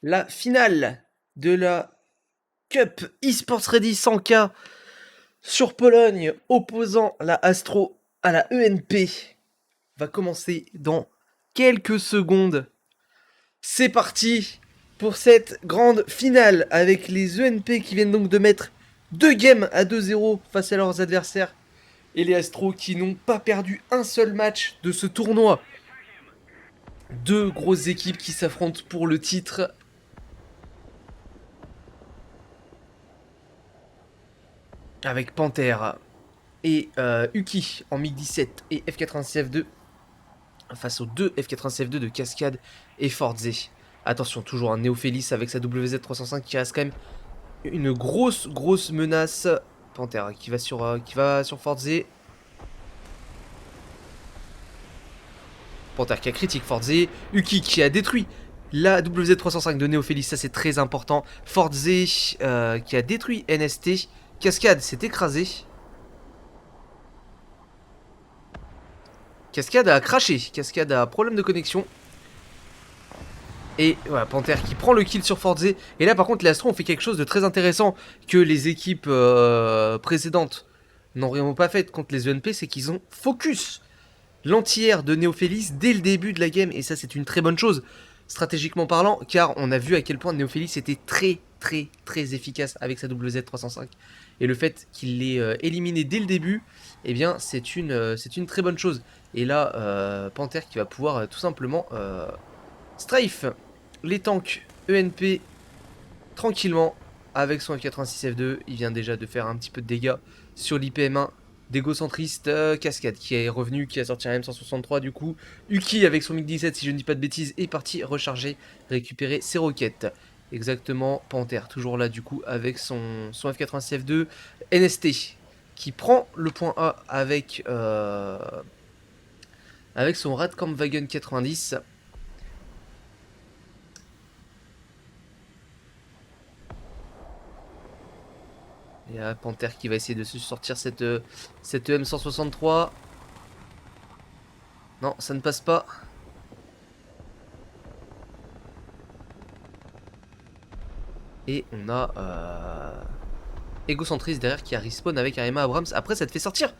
La finale de la Cup eSports Ready 100K sur Pologne opposant la Astro à la ENP va commencer dans quelques secondes. C'est parti pour cette grande finale avec les ENP qui viennent donc de mettre 2 games à 2-0 face à leurs adversaires et les Astros qui n'ont pas perdu un seul match de ce tournoi. Deux grosses équipes qui s'affrontent pour le titre. Avec Panther et Uki en MiG 17 et F96F2 face aux deux F96F2 de Cascade et Forze. Attention, toujours un Néophélis avec sa WZ305 qui reste quand même une grosse menace. Panther qui va sur Forze. Panther qui a critique Forze. Uki qui a détruit la WZ305 de Néophélis, ça c'est très important. Forze qui a détruit NST. Cascade s'est écrasé. Cascade a craché. Cascade a problème de connexion. Et voilà, Panther qui prend le kill sur Forze. Et là par contre les Astros ont fait quelque chose de très intéressant que les équipes précédentes n'ont vraiment pas fait contre les ENP, c'est qu'ils ont focus l'anti-air de Néophélis dès le début de la game. Et ça c'est une très bonne chose, stratégiquement parlant, car on a vu à quel point Néophélis était très efficace avec sa WZ305. Et le fait qu'il l'ait éliminé dès le début, eh bien c'est une très bonne chose. Et là, Panther qui va pouvoir tout simplement strafe les tanks ENP tranquillement avec son F86F2. Il vient déjà de faire un petit peu de dégâts sur l'IPM1 d'égocentriste. Cascade qui est revenu, qui a sorti un M163 du coup. Uki avec son MiG-17 si je ne dis pas de bêtises est parti recharger, récupérer ses roquettes. Exactement, Panther toujours là du coup avec son F86F2. NST qui prend le point A avec son Radkampfwagen 90. Et là, Panther qui va essayer de se sortir cette M163. Non, ça ne passe pas. Et on a Egocentrist derrière qui a respawn avec Arima Abrams. Après, ça te fait sortir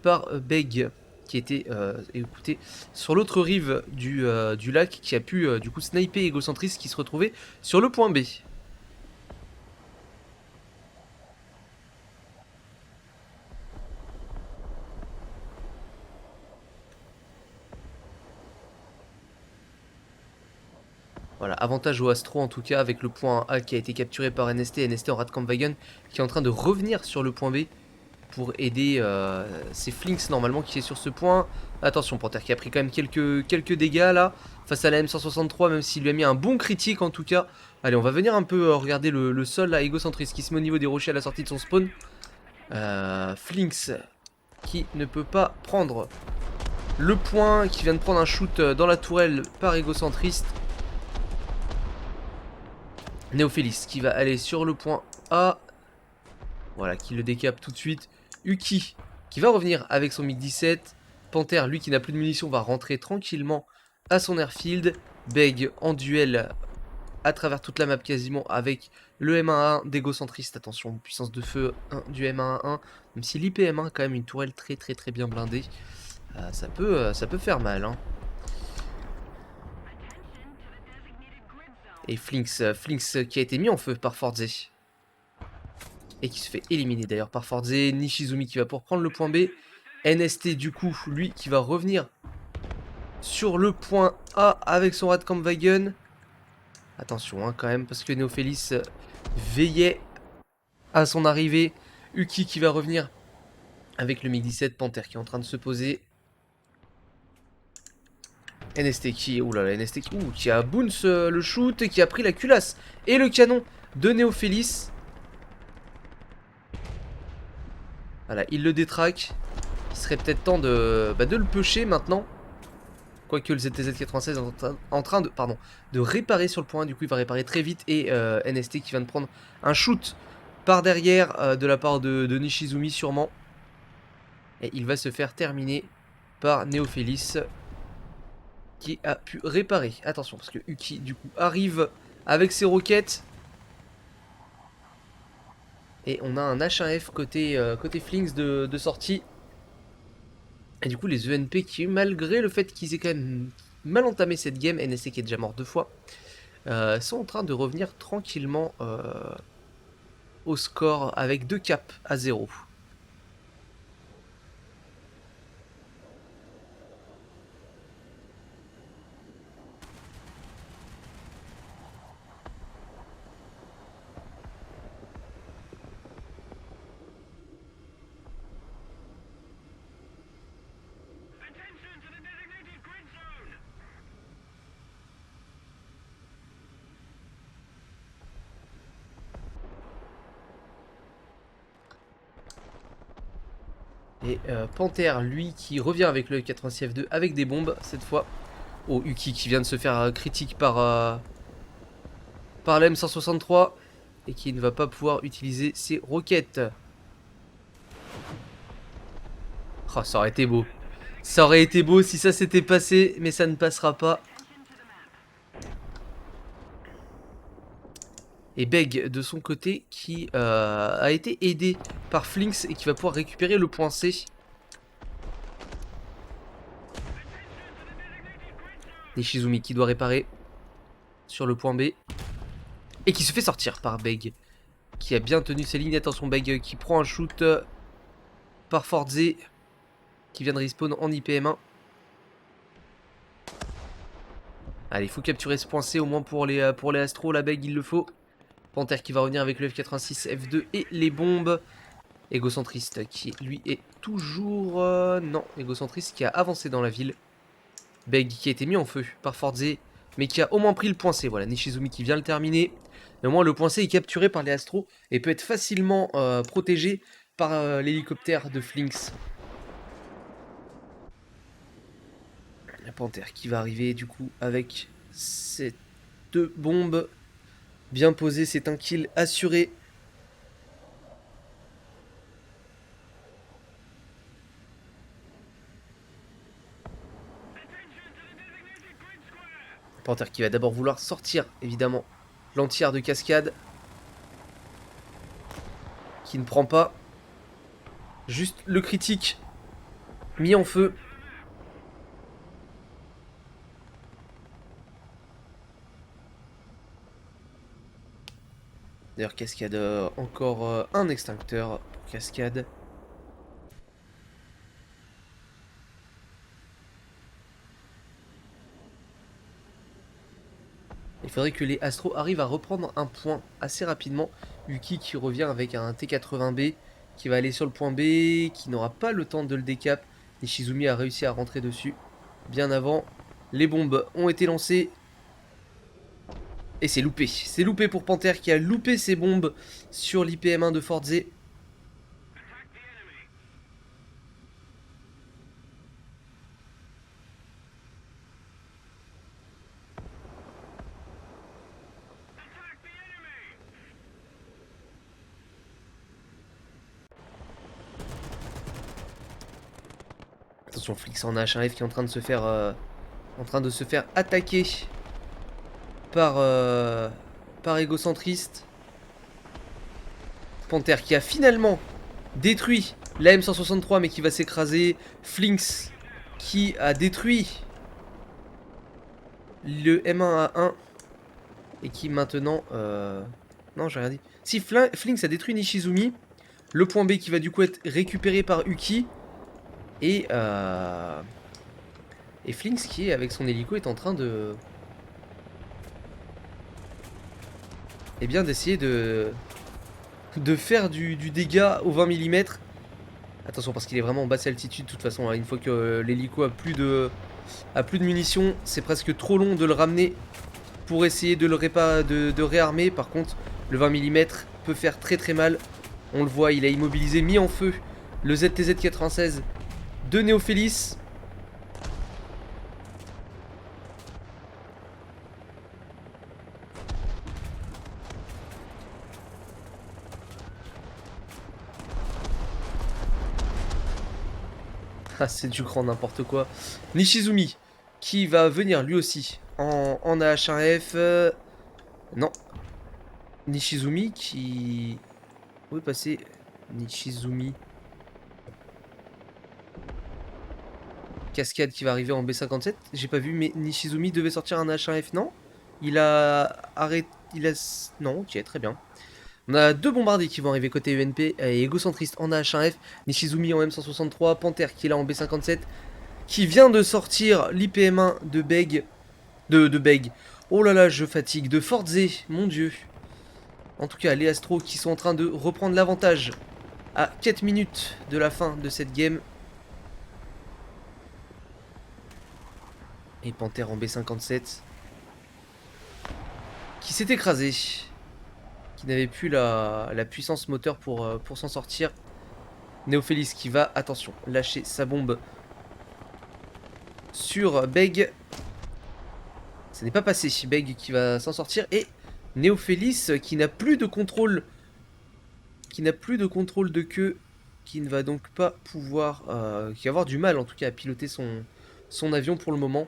par Beg qui était écoutez, sur l'autre rive du lac, qui a pu du coup sniper Egocentrist qui se retrouvait sur le point B. Voilà, avantage au Astro en tout cas avec le point A qui a été capturé par NST. NST en Radkampfwagen qui est en train de revenir sur le point B pour aider ses Flinks normalement qui est sur ce point. Attention, Panther qui a pris quand même quelques dégâts là face à la M163, même s'il lui a mis un bon critique en tout cas. Allez, on va venir un peu regarder le sol là, Egocentrist qui se met au niveau des rochers à la sortie de son spawn. Flinks qui ne peut pas prendre le point, qui vient de prendre un shoot dans la tourelle par Egocentrist. Néophélis qui va aller sur le point A. Voilà, qui le décape tout de suite. Uki qui va revenir avec son MiG-17. Panther, lui qui n'a plus de munitions, va rentrer tranquillement à son airfield. Beg en duel à travers toute la map quasiment avec le M1A1 d'égocentriste. Attention, puissance de feu 1 du M1A1. Même si l'IPM1 quand même une tourelle très bien blindée. Ça peut faire mal, hein. Et Flinks qui a été mis en feu par Forze. Et qui se fait éliminer d'ailleurs par Forze. Nishizumi qui va pour prendre le point B. NST du coup, lui qui va revenir sur le point A avec son Radkampfwagen. Attention hein, quand même, parce que Néophélis veillait à son arrivée. Uki qui va revenir avec le MiG-17. Panther qui est en train de se poser. NST qui... Oulala, NST qui a bounce le shoot et qui a pris la culasse et le canon de Néophélis. Voilà, il le détraque. Il serait peut-être temps de le pusher maintenant. Quoique le ZTZ96 est en train de réparer sur le point. Du coup, il va réparer très vite. Et NST qui vient de prendre un shoot par derrière de la part de Nishizumi sûrement. Et il va se faire terminer par Néophélis qui a pu réparer. Attention, parce que Uki, du coup, arrive avec ses roquettes. Et on a un H1F côté Flinks de sortie. Et du coup, les ENP qui, malgré le fait qu'ils aient quand même mal entamé cette game, NSC qui est déjà mort 2 fois, sont en train de revenir tranquillement au score avec 2 caps à 0. Et Panther, lui, qui revient avec le 86F2 avec des bombes, cette fois. Oh, Uki qui vient de se faire critique par la M163 et qui ne va pas pouvoir utiliser ses roquettes. Oh, ça aurait été beau. Ça aurait été beau si ça s'était passé, mais ça ne passera pas. Et Beg de son côté qui a été aidé par Flinks et qui va pouvoir récupérer le point C. Nishizumi qui doit réparer sur le point B. Et qui se fait sortir par Beg. Qui a bien tenu ses lignes. Attention, Beg qui prend un shoot par Forze. Qui vient de respawn en IPM1. Allez, il faut capturer ce point C au moins pour les Astros. La Beg, il le faut. Panther qui va revenir avec le F86, F2 et les bombes. Égocentriste qui lui est toujours... non, égocentriste qui a avancé dans la ville. Beg qui a été mis en feu par Forze, mais qui a au moins pris le point C. Voilà, Nishizumi qui vient le terminer. Mais au moins le point C est capturé par les Astros et peut être facilement protégé par l'hélicoptère de Flinks. La Panther qui va arriver du coup avec ces 2 bombes bien posées. C'est un kill assuré. Panther qui va d'abord vouloir sortir, évidemment, l'entière de cascade. Qui ne prend pas. Juste le critique mis en feu. D'ailleurs, cascade, encore un extincteur pour cascade. Il faudrait que les Astros arrivent à reprendre un point assez rapidement. Uki qui revient avec un T80B qui va aller sur le point B, qui n'aura pas le temps de le décap. Nishizumi a réussi à rentrer dessus bien avant. Les bombes ont été lancées. Et c'est loupé. C'est loupé pour Panther qui a loupé ses bombes sur l'IPM1 de Forze. Attention, Flix en H1F qui est en train de se faire attaquer par égocentriste. Panther qui a finalement détruit la M163 mais qui va s'écraser. Flinks qui a détruit le M1A1 et qui maintenant... Non, j'ai rien dit. Si Flinks a détruit Nishizumi, le point B qui va du coup être récupéré par Uki. Et Flinks qui, avec son hélico, est en train de... Eh bien, d'essayer de faire du dégât au 20 mm. Attention, parce qu'il est vraiment en basse altitude, de toute façon. Hein, une fois que l'hélico a plus de munitions, c'est presque trop long de le ramener pour essayer de le réarmer. Par contre, le 20 mm peut faire très très mal. On le voit, il a immobilisé, mis en feu le ZTZ-96 de Néophélis. Ah, c'est du grand n'importe quoi. Nishizumi qui va venir lui aussi en AH1F. Non. Nishizumi qui... Où est passé Nishizumi? Cascade qui va arriver en B57. J'ai pas vu, mais Nishizumi devait sortir un H1F, non? Il a arrêté... Il a... Non, ok, très bien. On a deux bombardiers qui vont arriver côté UNP et égocentriste en H1F. Nishizumi en M163, Panther qui est là en B57. Qui vient de sortir l'IPM1 de Beg. De Beg. Oh là là, je fatigue. De Forze, mon dieu. En tout cas, les Astros qui sont en train de reprendre l'avantage à 4 minutes de la fin de cette game. Et Panther en B57. Qui s'est écrasé. Qui n'avait plus la puissance moteur pour s'en sortir. Néophélis qui va, attention, lâcher sa bombe sur Beg. Ça n'est pas passé. Beg qui va s'en sortir. Et Néophélis qui n'a plus de contrôle. Qui n'a plus de contrôle de queue. Qui ne va donc pas pouvoir... qui va avoir du mal en tout cas à piloter son avion pour le moment.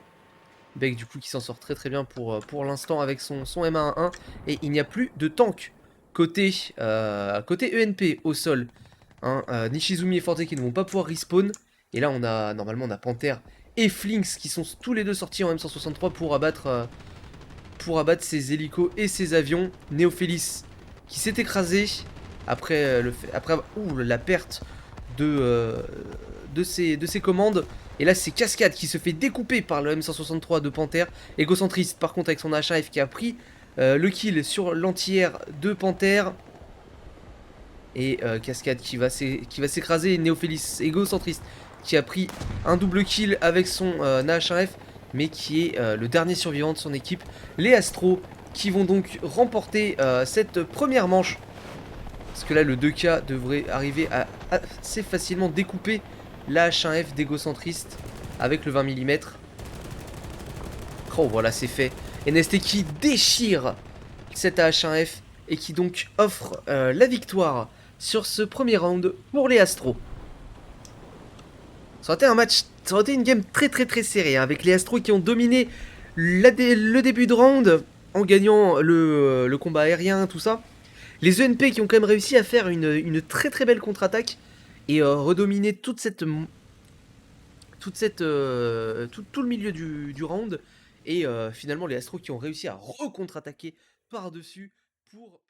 Beg du coup qui s'en sort très très bien pour l'instant avec son M1A1. Et il n'y a plus de tank côté ENP au sol. Hein, Nishizumi et Forte qui ne vont pas pouvoir respawn. Et là normalement on a Panther et Flinks qui sont tous les deux sortis en M163 pour abattre ses hélicos et ses avions. Néophélis qui s'est écrasé après la perte de ses commandes. Et là c'est Cascade qui se fait découper par le M163 de Panther. Égocentriste par contre avec son H1F qui a pris le kill sur l'anti-air de Panther. Et Cascade qui va s'écraser. Néophélis égocentriste qui a pris un double kill avec son H1F, mais qui est le dernier survivant de son équipe. Les Astros qui vont donc remporter cette première manche. Parce que là le 2K devrait arriver à assez facilement découper la H1F d'égocentriste avec le 20 mm. Oh voilà, c'est fait. NST qui déchire cette H1F et qui donc offre la victoire sur ce premier round pour les Astros. Ça aurait été un match, ça aurait été une game très très très serrée, hein, avec les Astros qui ont dominé le début de round en gagnant le combat aérien, tout ça. Les ENP qui ont quand même réussi à faire une très très belle contre-attaque et redominer tout le milieu du round. Et finalement les Astros qui ont réussi à re-contre-attaquer par-dessus pour...